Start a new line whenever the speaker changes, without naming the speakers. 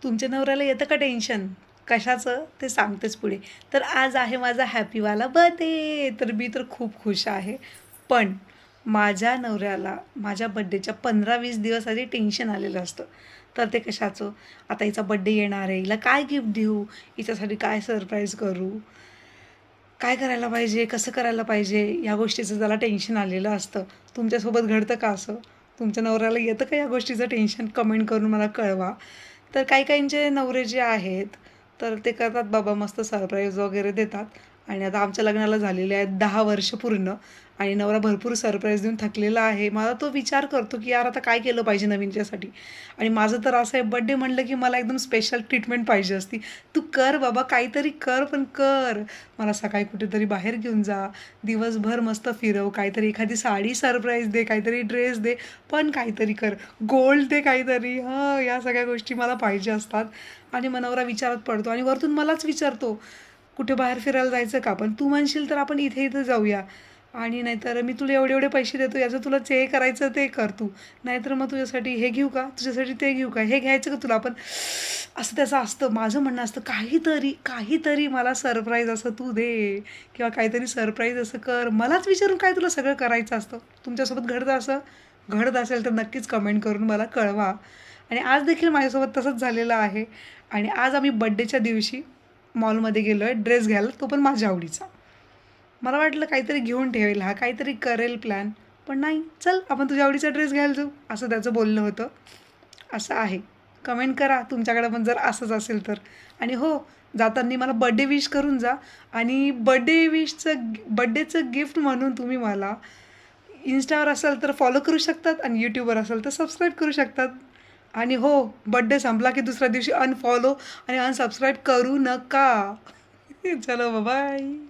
तुमच्या नवऱ्याला येतं का टेन्शन कशाचं ते सांगतेच पुढे. तर आज आहे माझा हॅपीवाला बर्थडे, तर मी तर खूप खुश आहे. पण माझ्या नवऱ्याला माझ्या बड्डेच्या 15-20 दिवस आधी टेन्शन आलेलं असतं. तर ते कशाचं, आता हिचा बड्डे येणार आहे, हिला काय गिफ्ट देऊ, हिच्यासाठी काय सरप्राईज करू, काय करायला पाहिजे, कसं करायला पाहिजे, या गोष्टीचं त्याला टेन्शन आलेलं असतं. तुमच्यासोबत घडतं का असं? तुमच्या नवऱ्याला येतं का या गोष्टीचं टेन्शन? कमेंट करून मला कळवा. तर काही काहींचे नवरे जे आहेत, तर ते करतात बाबा मस्त सरप्राईज वगैरे देतात. आणि आता आमच्या लग्नाला झालेले आहेत 10 वर्ष पूर्ण आणि नवरा भरपूर सरप्राईज देऊन थकलेला आहे. मला तो विचार करतो, की यार आता काय केलं पाहिजे नवीनच्यासाठी. आणि माझं तर असं आहे बड्डे म्हटलं, की मला एकदम स्पेशल ट्रीटमेंट पाहिजे असती. तू कर बाबा काहीतरी कर, पण कर. मला सकाळी कुठेतरी बाहेर घेऊन जा, दिवसभर मस्त फिरव, काहीतरी एखादी साडी सरप्राईज दे, काहीतरी ड्रेस दे, पण काहीतरी कर. गोल्ड दे काहीतरी. हां, या सगळ्या गोष्टी मला पाहिजे असतात. आणि मग नवरा विचारात पडतो आणि वरतून मलाच विचारतो, "कुठे बाहेर फिरायला जायचं का? पण तू म्हणशील तर आपण इथे-इथे जाऊया आणि नाहीतर मी तुला एवढे-एवढे पैसे देतो, याचं तुला जे करायचं ते कर तू. नाहीतर मग तुझ्यासाठी हे घेऊ का? तुझ्यासाठी ते घेऊ का? हे घ्यायचं का तुला?" पण असं त्याचं असतं. माझं म्हणणं असतं, काहीतरी मला सरप्राईज असं तू दे किंवा काहीतरी सरप्राईज असं कर. मलाच विचारून काय तुला सगळं करायचं असतं? तुमच्यासोबत घडतं असं? घडत असेल तर नक्कीच कमेंट करून मला कळवा. आणि आज देखील माझ्यासोबत तसंच झालेलं आहे. आणि आज आम्ही बड्डेच्या दिवशी मॉलमध्ये गेलो आहे ड्रेस घ्यायला, तो पण माझ्या आवडीचा. मला वाटलं काहीतरी घेऊन ठेवेल हा, काहीतरी करेल प्लॅन. पण नाही, "चल आपण तुझ्या आवडीचा ड्रेस घ्यायला जाऊ," असं त्याचं बोलणं होतं. असं आहे. कमेंट करा तुमच्याकडे पण जर असंच असेल तर. आणि हो, जाताना मला बर्थडे विश करून जा. आणि बर्थडेचं गिफ्ट म्हणून तुम्ही मला Instaवर असाल तर फॉलो करू शकतात आणि YouTubeवर असाल तर सबस्क्राईब करू शकतात. आणि हो, बर्थडे संपला की दुसऱ्या दिवशी अनफॉलो आणि अनसबस्क्राईब करू नका. चलो बाय.